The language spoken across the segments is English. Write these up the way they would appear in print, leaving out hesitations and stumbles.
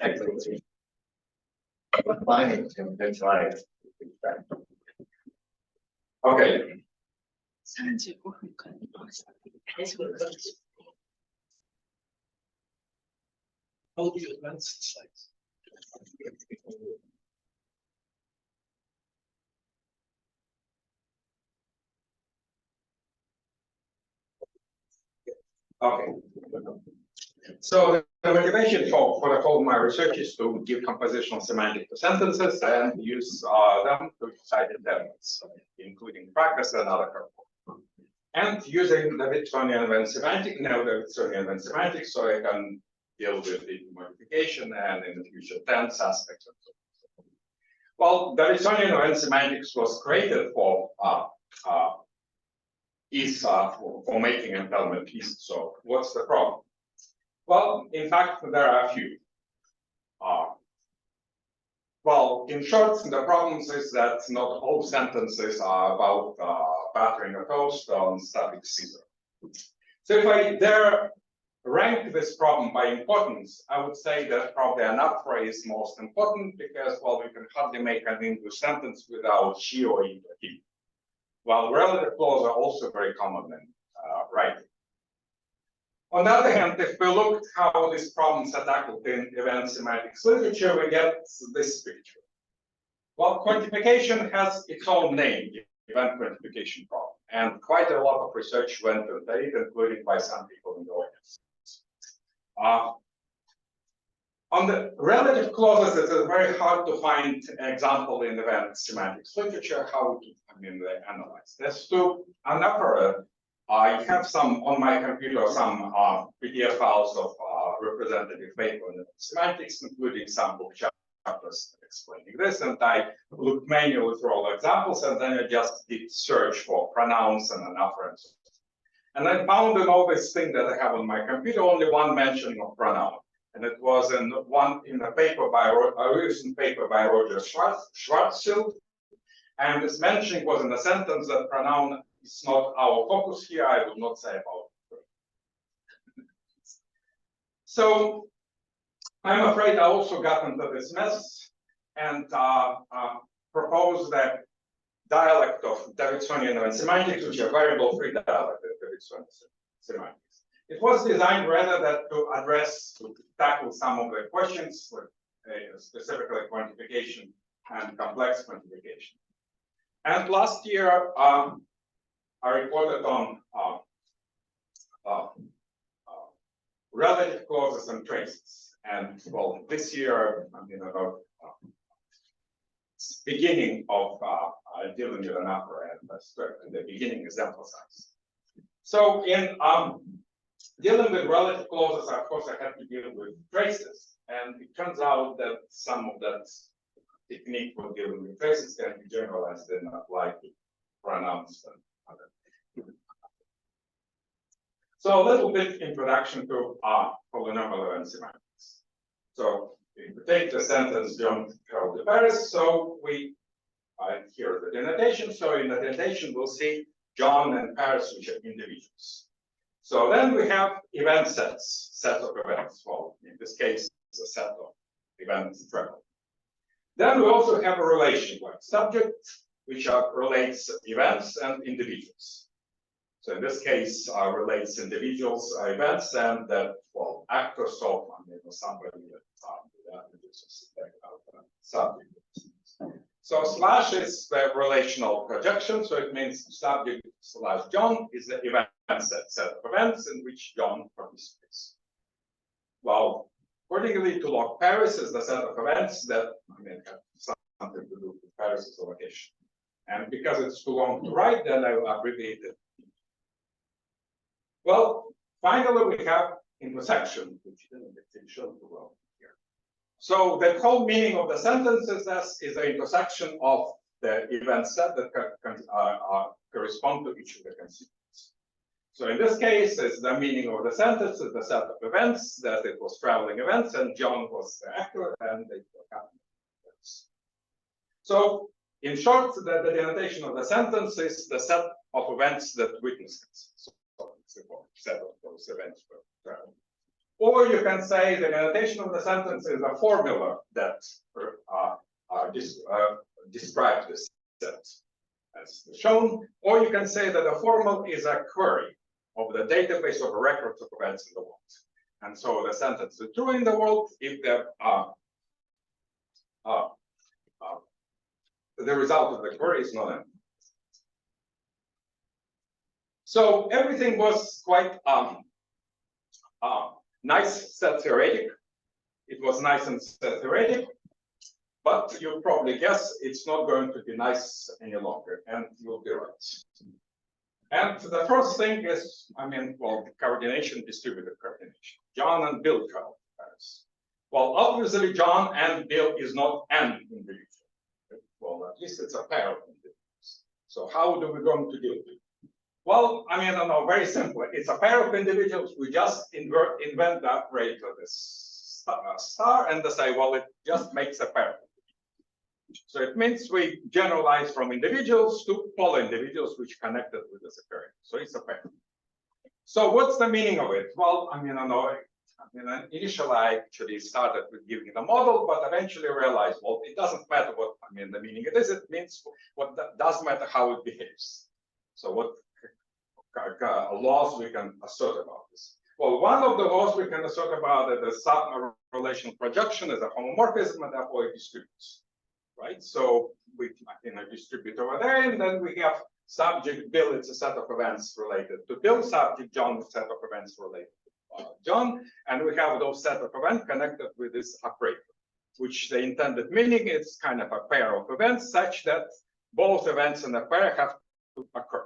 Exactly. Combining to visualize. Okay. All the advanced slides. Okay. So the motivation for the whole my research is to give compositional semantic to sentences and use them to cite elements, including practice and other purposes. And using the Davidsonian event semantic, now the Davidsonian event semantic, so I can deal with the modification and in the future tense aspects and so on. Well, the Davidsonian event semantics was created for for making entailment easy. So what's the problem? Well, in fact, there are a few. Well, in short, the problem is that not all sentences are about battering a toast on static Caesar. So if I dare rank this problem by importance, I would say that probably anaphora is most important because, well, we can hardly make an English sentence without she or he. While relative clauses are also very common in writing. On the other hand, if we look how these problems are tackled in event semantics literature, we get this picture. Well, quantification has its own name, event quantification problem, and quite a lot of research went into it, including by some people in the audience. On the relative clauses, it is very hard to find an example in event semantics literature how they analyze this. To anaphora, I have some on my computer, some PDF files of representative paper in semantics, including some book chapters explaining this. And I looked manually through all the examples, and then I just did search for pronouns and anaphora. And I found in all this thing that I have on my computer only one mentioning of pronoun. And it was in a paper by a recent paper by Roger Schwarzschild. And this mentioning was in a sentence that pronoun is not our focus here. I will not say about it. So I'm afraid I also got into this mess and proposed that dialect of Davidsonian and semantics, which are variable-free dialect of Davidsonian semantics. It was designed rather than to tackle some of the questions, specifically quantification and complex quantification. And last year, I reported on relative clauses and traces. And well, this year, about beginning of dealing with anaphora and the beginning is emphasized. So in dealing with relative clauses, of course, I have to deal with traces. And it turns out that some of that technique for dealing with traces can be generalized and applied to pronouns and other. So a little bit introduction to polynomial event semantics. So if we take the sentence John traveled to Paris, so we here is the denotation. So in the denotation, we'll see John and Paris, which are individuals. So then we have event sets, set of events. Well, in this case, it's a set of events travel. Then we also have a relation like subject, which relates events and individuals. So in this case, relates individuals, events, and that, well, actors of, somebody that introduces subject. So slash is the relational projection, so it means subject slash John is the event set of events in which John participates. Well, accordingly to log Paris is the set of events that have something to do with Paris's location. And because it's too long to write, then I will abbreviate it. Well, finally we have intersection, which didn't get shown too well here. So the whole meaning of the sentence is the intersection of the event set that correspond to each of the constituents. So in this case, it's the meaning of the sentence is the set of events, that it was traveling events, and John was the actor, and they happened events. So in short, the denotation of the sentence is the set of events that witnesses. So it's a set of those events for traveling. Or you can say the annotation of the sentence is a formula that describes this set as shown. Or you can say that a formal is a query of the database of records of events in the world. And so the sentence is true in the world if the result of the query is not empty. So everything was quite nice set theoretic. It was nice and set theoretic, but you'll probably guess it's not going to be nice any longer, and you'll be right. And the first thing is, well, the coordination, distributed coordination. John and Bill travel to Paris. Well, obviously, John and Bill is not an individual. Well, at least it's a pair of individuals. So how do we going to deal with it? Well, very simple. It's a pair of individuals. We just invent the operator, this star, and they say, well, it just makes a pair. So it means we generalize from individuals to polar individuals which connected with this pair. So it's a pair. So what's the meaning of it? Well, initially I actually started with giving the model, but eventually realized, well, it doesn't matter what the meaning it is. It means what does matter how it behaves. So what laws we can assert about this? Well, one of the laws we can assert about it is sub-relation projection is a homomorphism, and therefore it distributes. Right? So we distribute over there, and then we have subject Bill, it's a set of events related to Bill, subject John, a set of events related to John, and we have those set of events connected with this operator, which the intended meaning is kind of a pair of events such that both events in a pair have to occur,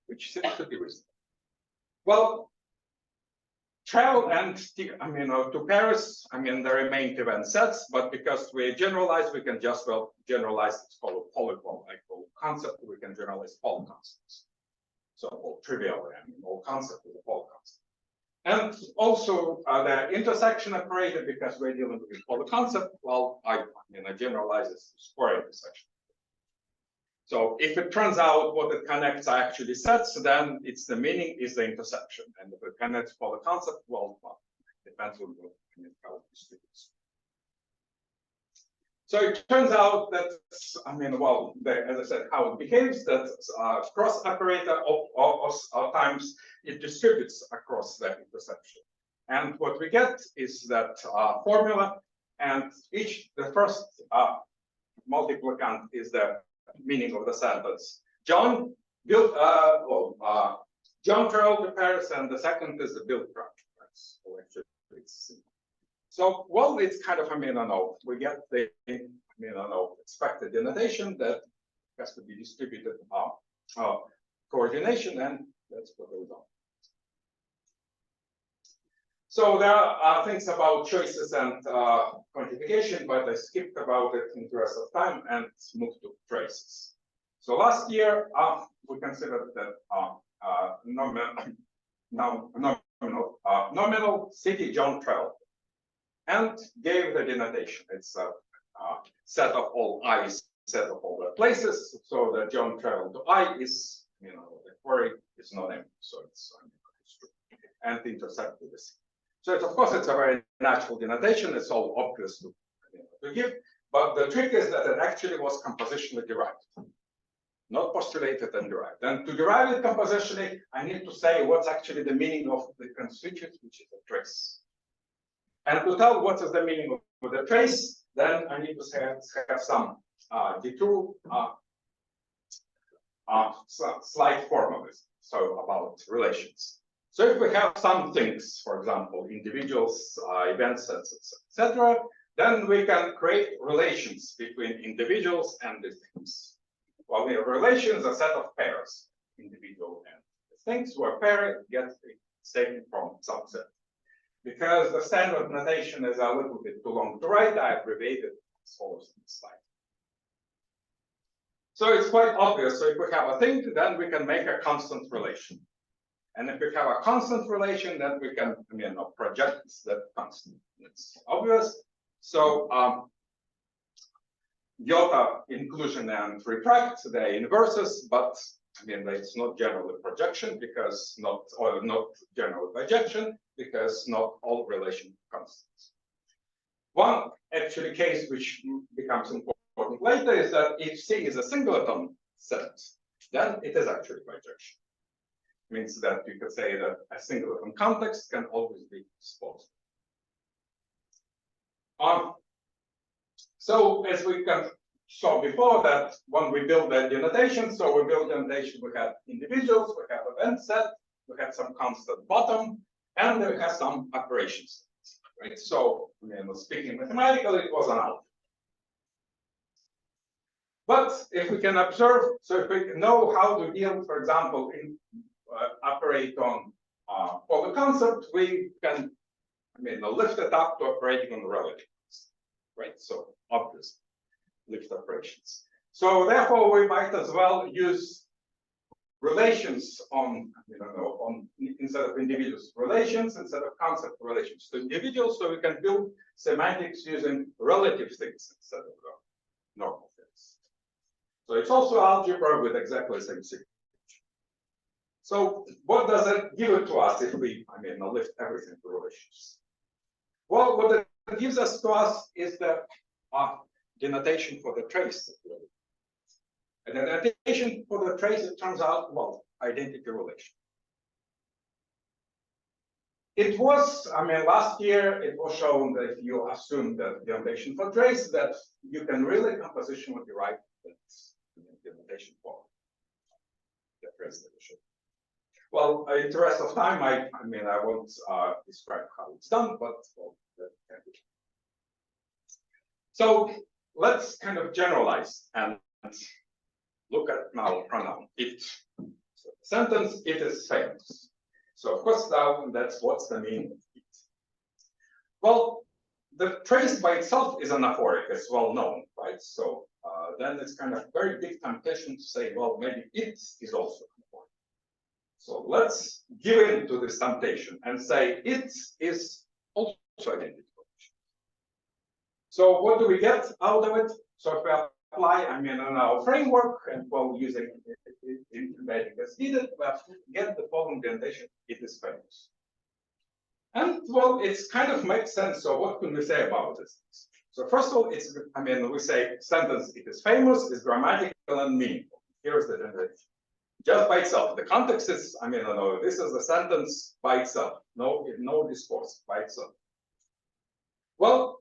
which seems to be reasonable. Well, travel and to Paris, they remain event sets, but because we generalize, we can just generalize. It's called a polypole concept. We can generalize all concepts. So trivial, all concept is a poly concept. And also the intersection operator, because we're dealing with poly concept. Well, I generalize this to square intersection. So if it turns out what it connects are actually sets, then it's the meaning is the intersection. And if it connects poly concept, well, it depends on how it distributes. So it turns out that, as I said, how it behaves, that cross operator of times it distributes across the intersection. And what we get is that formula, and the first multiplicand is the meaning of the sentence. John built, John traveled to Paris, and the second is the Bill traveled. So, well, it's kind of, we get the, expected denotation that has to be distributed coordination, and that's what goes on. So there are things about choices and quantification, but I skipped about it in the rest of time and moved to traces. So last year, we considered that nominal city John traveled and gave the denotation. It's a set of all i's, set of all the places. So that John traveled to I is, the query is not empty, so it's true. And intersect with this. So of course, it's a very natural denotation. It's all obvious to give. But the trick is that it actually was compositionally derived, not postulated and derived. And to derive it compositionally, I need to say what's actually the meaning of the constituent, which is a trace. And to tell what is the meaning of the trace, then I need to have some detour slight formalism, so about relations. So if we have some things, for example, individuals, event sets, etc., then we can create relations between individuals and these things. Well, we have relations, a set of pairs, individual and things, where pair gets taken from subset. Because the standard notation is a little bit too long to write, I abbreviated as follows in the slide. So it's quite obvious. So if we have a thing, then we can make a constant relation. And if we have a constant relation, then we can project that constant. It's obvious. So iota inclusion and retract, they're inverses, but I mean, it's not generally projection because not general projection because not all relation constants. One actually case which becomes important later is that if C is a singleton set, then it is actually projection. Means that you could say that a singleton context can always be disposed. So as we saw before that when we build the denotation, so we build denotation, we have individuals, we have event set, we have some constant bottom, and we have some operations. Right? So I mean, speaking mathematically, it was an algebra. But if we can observe, so if we know how to deal, for example, in operate on for the concept, we can, I mean, lift it up to operating on the relative, right? So obvious lift operations. So therefore, we might as well use relations on, on instead of individuals, relations instead of concept relations to individuals. So we can build semantics using relative things instead of normal things. So it's also algebra with exactly the same signature. So what does it give it to us if we, lift everything to relations? Well, what it gives us to us is the denotation for the trace. And the denotation for the trace, it turns out, well, identity relation. It was, last year it was shown that if you assume that denotation for trace, that you can really compositionally derive that denotation for the trace division. Well, in the rest of time, I won't describe how it's done, but well, that can be. So let's kind of generalize and look at now pronoun it. So sentence it is famous. So of course now that's what's the meaning of it. Well, the trace by itself is anaphoric, as well known, right? So then it's kind of very big temptation to say, well, maybe it is also anaphoric. So let's give in to this temptation and say it is also identity. So what do we get out of it? So if we apply, on our framework and while using embedding as needed, we get the following denotation: it is famous. And well, it's kind of makes sense. So what can we say about this? So first of all, it's we say sentence it is famous is grammatical and meaningful. Here's the denotation. Just by itself. The context is, this is a sentence by itself. No discourse by itself. Well,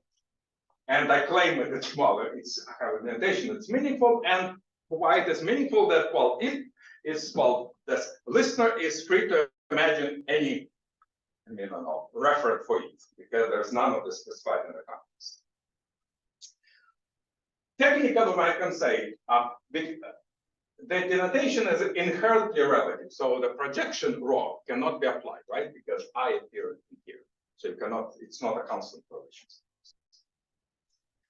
and I claim that it's I have a denotation that's meaningful, and why it is meaningful that it is the listener is free to imagine any referent for it, because there's none of this specified in the context. Technically, I can say the denotation is inherently relative, so the projection raw cannot be applied, right? Because I appear in here, so you cannot. It's not a constant relation.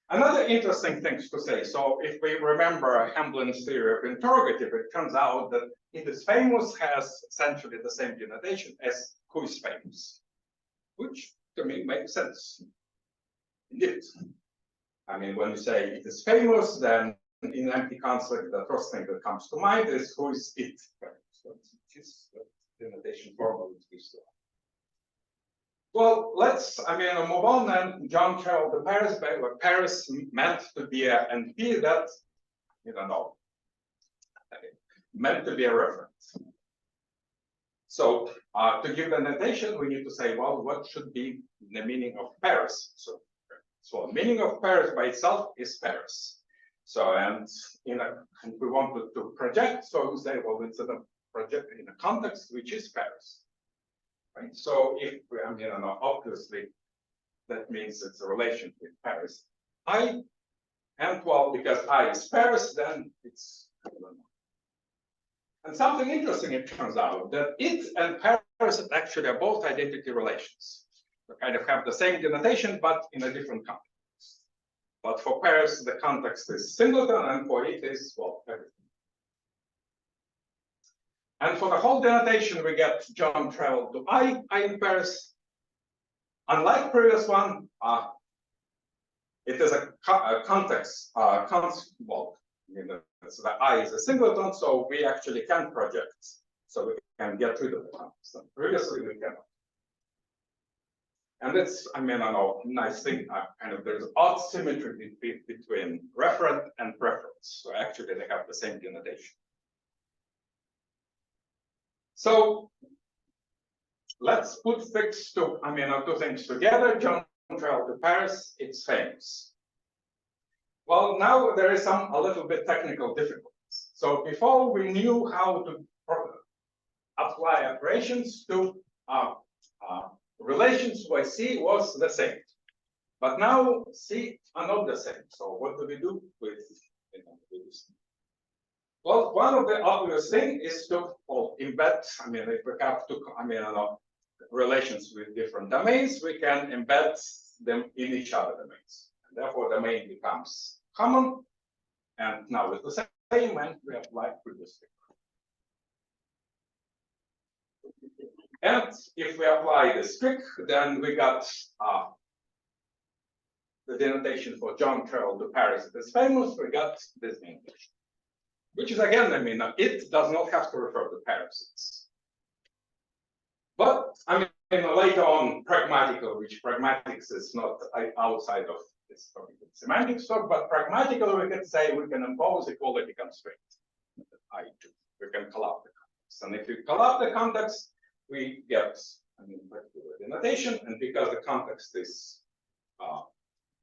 Another interesting thing to say. So if we remember Hamblin's theory of interrogative, it turns out that it is famous has essentially the same denotation as who is famous, which to me makes sense. Indeed. When you say it is famous, then in empty construct, the first thing that comes to mind is who is it? Which is the denotation formally gives to us. Well, let's move on and John traveled to Paris, but what Paris meant to be a NP that meant to be a reference. So to give the notation, we need to say, well, what should be the meaning of Paris? So the meaning of Paris by itself is Paris. So and if we wanted to project, so we say, well, it's a project in a context which is Paris. Right? So if obviously that means it's a relation with Paris. And well, because I is Paris, then it's and something interesting, it turns out that it and Paris actually are both identity relations. They kind of have the same denotation, but in a different context. But for Paris, the context is singleton, and for it is, well, everything. And for the whole denotation, we get John traveled to I in Paris. Unlike previous one, it is a context, so the I is a singleton, so we actually can project, so we can get rid of the context. And previously we cannot. And it's, I know, nice thing, kind of there's odd symmetry between referent and preference. So actually they have the same denotation. So let's put things to, two things together. John traveled to Paris, it's famous. Well, now there is a little bit technical difficulties. So before we knew how to apply operations to relations where C was the same. But now C are not the same. So what do we do with this? Well, one of the obvious things is to embed, if we have two, relations with different domains, we can embed them in each other domains. And therefore, domain becomes common. And now it's the same when we apply previously. And if we apply this trick, then we got the denotation for John traveled to Paris. It is famous. We got this denotation, which is again, it does not have to refer to Paris. But later on, pragmatical, which pragmatics is not outside of this topic of semantics talk, but pragmatical, we can say we can impose equality constraint. We can collapse the context, and if we collapse the context, we get particular denotation, and because the context is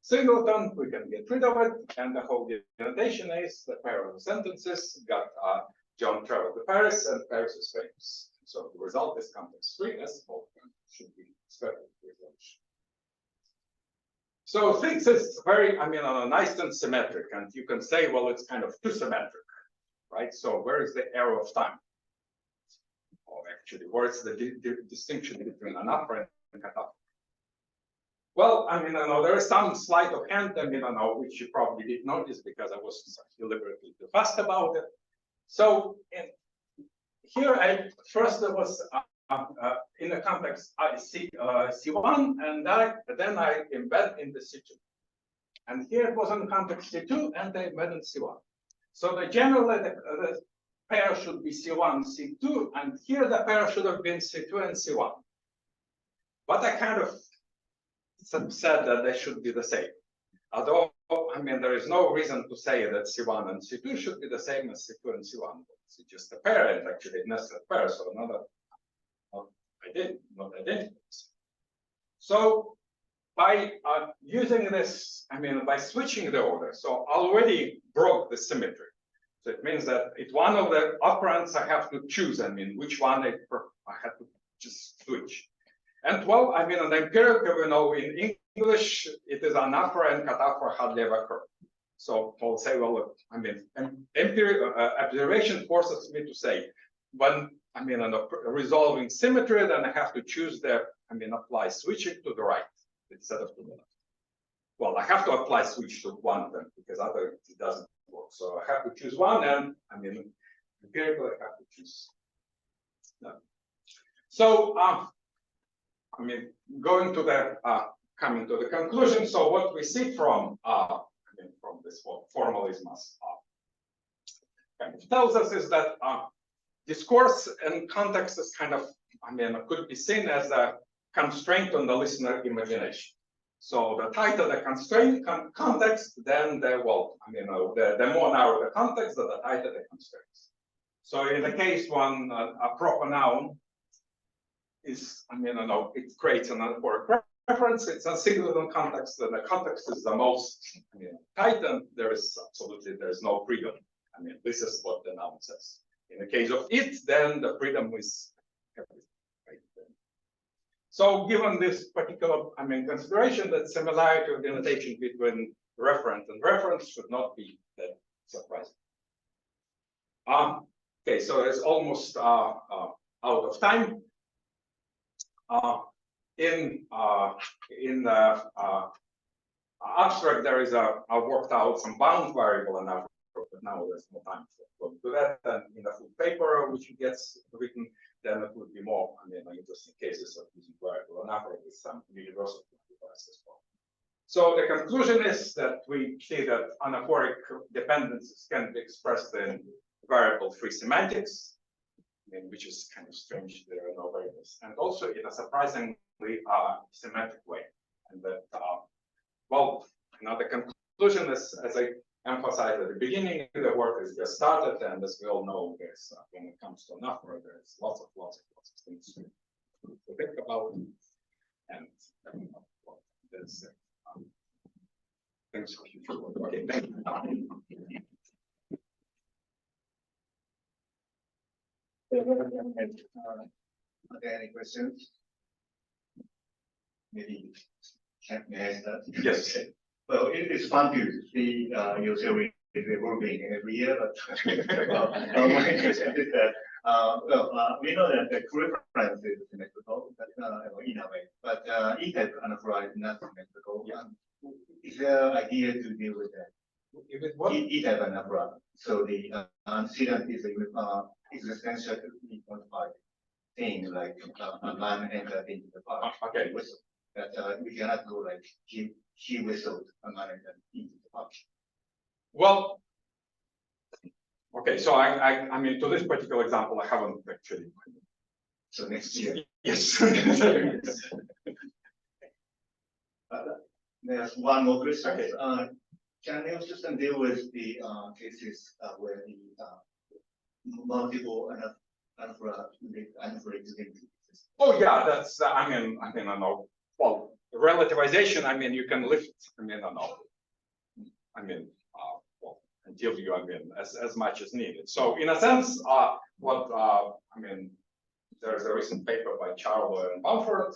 singleton, we can get rid of it, and the whole denotation is the pair of sentences got John traveled to Paris, and Paris is famous. So the result is context free, as should be expected. So things is very, nice and symmetric, and you can say, well, it's kind of too symmetric, right? So where is the error of time? Or actually, where's the distinction between anaphoric and cataphoric? Well, there is some sleight of hand, which you probably did notice because I was deliberately too fast about it. So here, first there was in the context I see C1, and then I embed in the C2. And here it was in the context C2, and I embed in C1. So the the pair should be C1, C2, and here the pair should have been C2 and C1. But I kind of said that they should be the same. Although, there is no reason to say that C1 and C2 should be the same as C2 and C1. It's just a pair, and actually nested pair, so not identical. So by using this, by switching the order, so already broke the symmetry. So it means that it's one of the operands I have to choose, which one I have to just switch. And well, an empirical, we know in English, it is anaphora and cataphora hardly ever occur. So I'll say, well, empirical observation forces me to say, when resolving symmetry, then I have to choose the, apply switching to the right instead of to the left. Well, I have to apply switch to one of them because otherwise it doesn't work. So I have to choose one, and empirically I have to choose none. So going to the coming to the conclusion. So what we see from this formalism kind of tells us is that discourse and context is kind of could be seen as a constraint on the listener imagination. So the tighter the constraint context, then the more narrow the context, the tighter the constraints. So in the case when a proper noun is, it creates an anaphoric reference, it's a singleton context, and the context is the most tight, and there is no freedom. This is what the noun says. In the case of it, then the freedom is everything. Right? So given this particular consideration, that similarity of denotation between referent and reference should not be that surprising. Okay, so it's almost out of time. In the abstract, there is I worked out some bound variable anaphoric, but now there's no time to do that. And in the full paper, which gets written, then it would be more, interesting cases of using variable anaphoric with some universal as well. So the conclusion is that we see that anaphoric dependencies can be expressed in variable-free semantics, which is kind of strange. There are no variables, and also in a surprisingly symmetric way. And that, well, the conclusion is, as I emphasized at the beginning, the work is just started, and as we all know, there's when it comes to anaphora, there's lots of things to think about, and there's things for future work. Okay, thank you. Are there any questions? Maybe may I start? Yes. Well, it is fun to see your theory is evolving every year, but my question is that we know that the reference is symmetrical, but in a way, but E-type anaphora is not symmetrical. Yeah. Is there an idea to deal with that? With what? E-type anaphora. So the antecedent is existential 3.5 thing like a man entered into the park. Okay. Whistle. That we cannot go like he whistled a man entered into the park. Well, okay. So I mean, to this particular example, I haven't actually. So next year. Yes. There's one more question. Okay. Can your system deal with the cases where the multiple anaphoric linked? Oh yeah, that's I mean I know. Well, relativization. I mean, you can lift. I mean, I know. I mean, well, until you as much as needed. So in a sense, what I mean, there is a recent paper by Charlo and Bamford,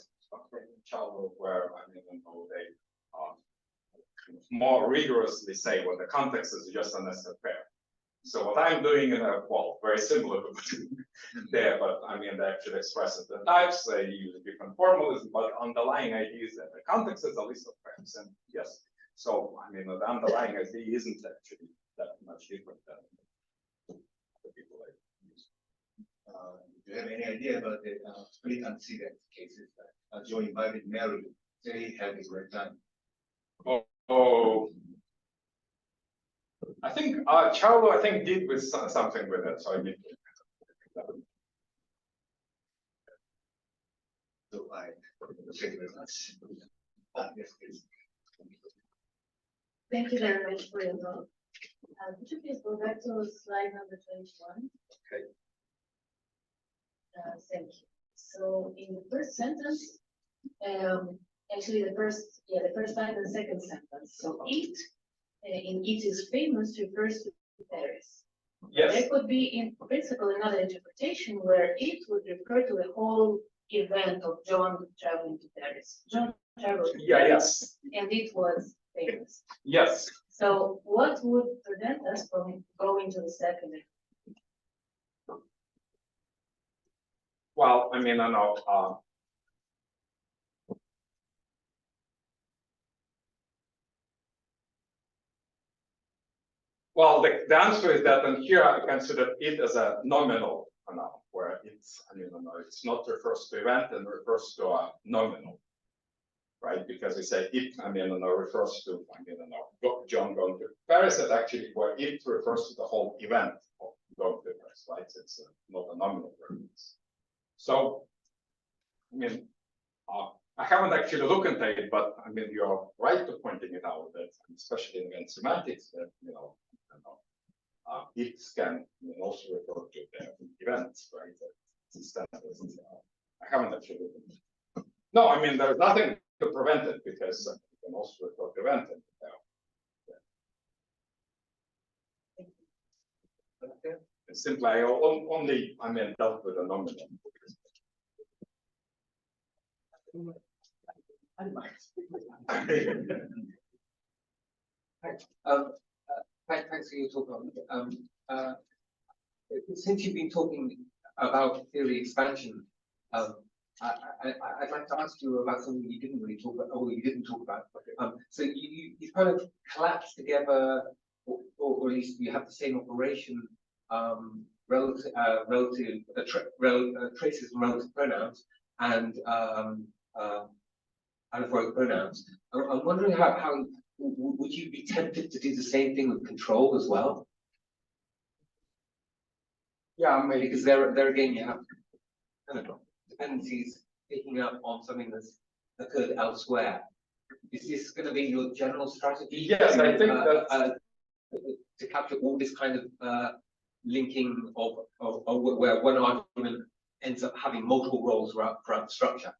where I mean, they more rigorously say when the context is just a nested pair. So what I'm doing in a, well, very similar to there, but I mean, they actually express it in types, they use different formulas, but underlying idea is that the context is a list of pairs, and yes. So, I mean, the underlying idea isn't actually that much different than the people I use. Do you have any idea about the split antecedent cases that Joe invited Mary? They had a great time. Oh, I think Charlo, I think, did with something with it, so I need to. So I thank you very much. Yes, please. Thank you very much for your talk. Could you please go back to slide number 21? Okay. Thank you. So in the first sentence, actually the first line and the second sentence. So it in it is famous refers to Paris. Yes. There could be in principle another interpretation where it would refer to the whole event of John traveling to Paris. John traveled to Paris, and it was famous. Yes. So what would prevent us from going to the second? Well, I mean, I know. Well, the answer is that, and here I consider it as a nominal noun, where it's, I mean, it's not refers to event and refers to a nominal, right? Because we say it, I mean, refers to, I mean, John going to Paris, that actually where it refers to the whole event of going to Paris, right? It's not a nominal reference. So, I mean, I haven't actually looked at it, but I mean, you're right to pointing it out that, especially in semantics, that it can also refer to the events, right? I haven't actually looked at it. No, I mean, there's nothing to prevent it because you can also refer to event. It's simply I only, I mean, dealt with a nominal. Thanks for your talk on. Since you've been talking about theory expansion, I'd like to ask you about something you didn't really talk about, or you didn't talk about. So you kind of collapse together, or at least you have the same operation, traces and relative pronouns, and anaphoric pronouns. I'm wondering how would you be tempted to do the same thing with control as well? Yeah, maybe. Because there again, you have kind of dependencies picking up on something that's occurred elsewhere. Is this going to be your general strategy? Yes, I think that to capture all this kind of linking of where one argument ends up having multiple roles throughout the structure.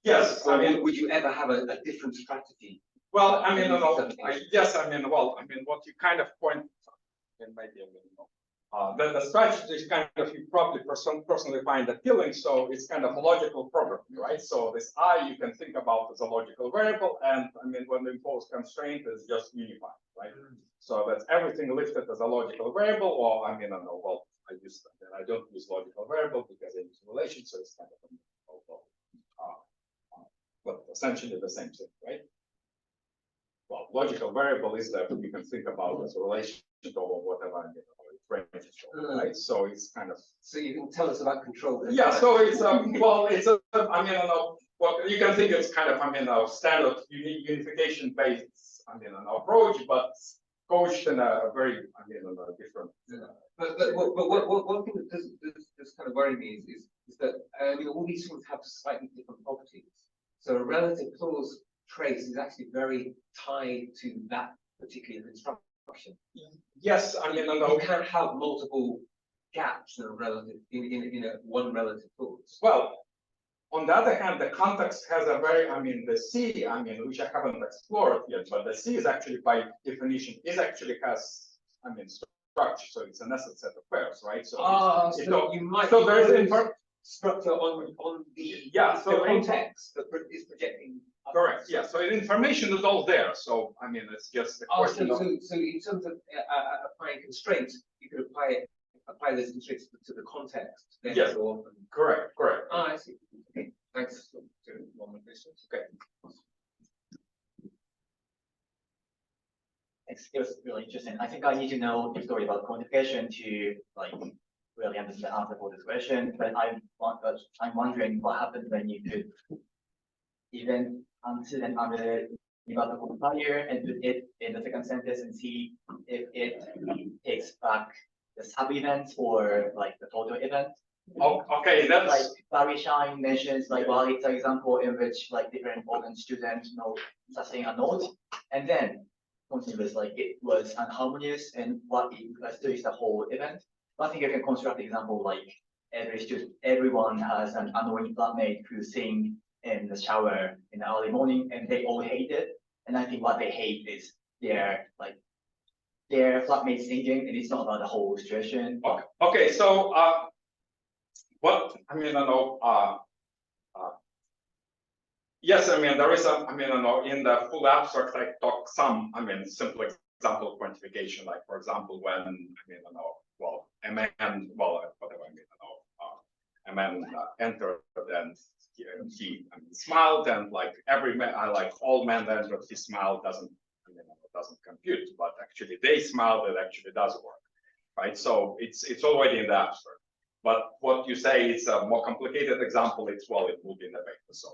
yes. I mean, Would you ever have a different strategy? well, I mean, no, yes, I mean, well, I mean, what you kind of point, and maybe the strategy is kind of you probably personally find appealing, so it's kind of a logical programming, right? So this I you can think about as a logical variable, and I mean, when the imposed constraint is just unified, right? So that's everything lifted as a logical variable, or I mean, I don't know, well, I don't use logical variable because I use relation, so it's kind of but essentially the same thing, right? Well, logical variable is that you can think about as a relation or whatever, ranges, right? So it's kind of. So you can tell us about control. Yeah, so it's well, it's a, I mean, I know what you can think it's kind of, I mean, a standard unification based, I mean, an approach, but coached in a very, I mean, a different. But one thing that does kind of worry me is that I mean, all these things have slightly different properties. So a relative clause trace is actually very tied to that particular construction. Yes, I mean, You can't have multiple gaps in a relative in a one relative clause. well, on the other hand, the context has a very, I mean, the C, I mean, which I haven't explored yet, but the C is actually by definition has, I mean, structure, so it's a nested set of pairs, right? So, so you might. so there is structure on the so the context that is projecting. correct, yeah. So information is all there. So I mean, it's just a question so of. so in terms of applying constraints, you could apply those constraints to the context. Then Yes. so on. Correct. I see. Okay, thanks. One more question. Okay. It was really interesting. I think I need to know the story about quantification to like really understand the answer for this question. But I'm wondering what happens when you could even until and under the quantifier and put it in the second sentence and see if it takes back the sub events or like the total event. Oh, okay, that's like Barry Shine mentions like well, it's an example in which like different organ students know sustain a note, and then continuous like it was unharmonious and what it refers to is the whole event. I think you can construct the example like everyone has an annoying flatmate who sing in the shower in the early morning and they all hate it. And I think what they hate is their flatmate singing, and it's not about the whole situation. okay. So what I mean, I know. Yes, I mean there is a. I mean, I know in the full abstract I talk some. I mean, simple example of quantification, like for example when I mean, I know. Well, a man. Well, whatever I mean, I know. A man entered and he I mean, smiled, and like every man, like all men entered, his smile doesn't compute, but actually they smiled, it actually does work, right? So it's already in the abstract. But what you say is a more complicated example. It's well, it will be in the paper. So.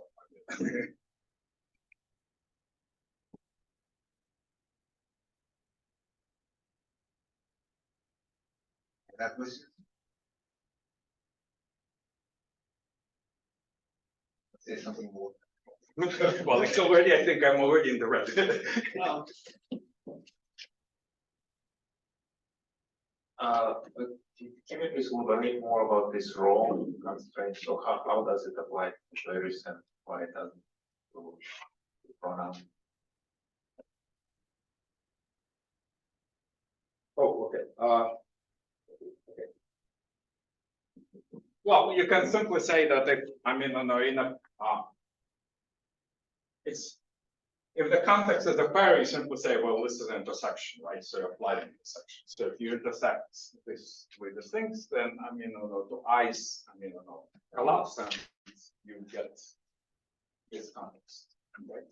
That was. Say something more. Well, it's already. I think I'm already in the red. But can you please elaborate more about this role constraint? So how does it apply to Irish and why it doesn't to pronoun? Oh, okay. Okay. Well, you can simply say that if I mean, in a it's if the context is a pair, you simply say, well, this is an intersection, right? So you apply the intersection. So if you intersect this with the things, then I mean, to eyes, I mean, collapse, and you get this context, right?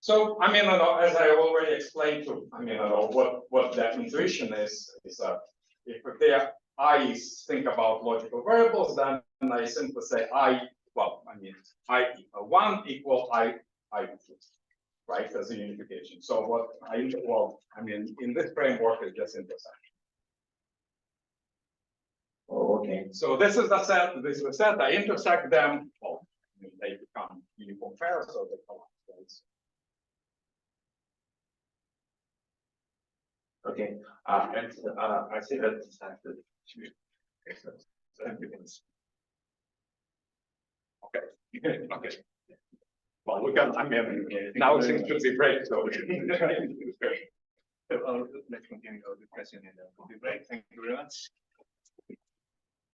So I mean, as I already explained to, I mean, what that intuition is if their eyes think about logical variables, then I simply say well, I mean, one equal I two, right, as a unification. So what I mean, in this framework, it just intersection. Oh, okay. So this is the set, this is the set, I intersect them, well, I mean, they become uniform pairs, so they collapse, right? Okay, and I see that it's active. Okay, okay. Well, we got, I mean, now it seems to be break, so. So, let's continue our discussion in the coffee break. Thank you very much.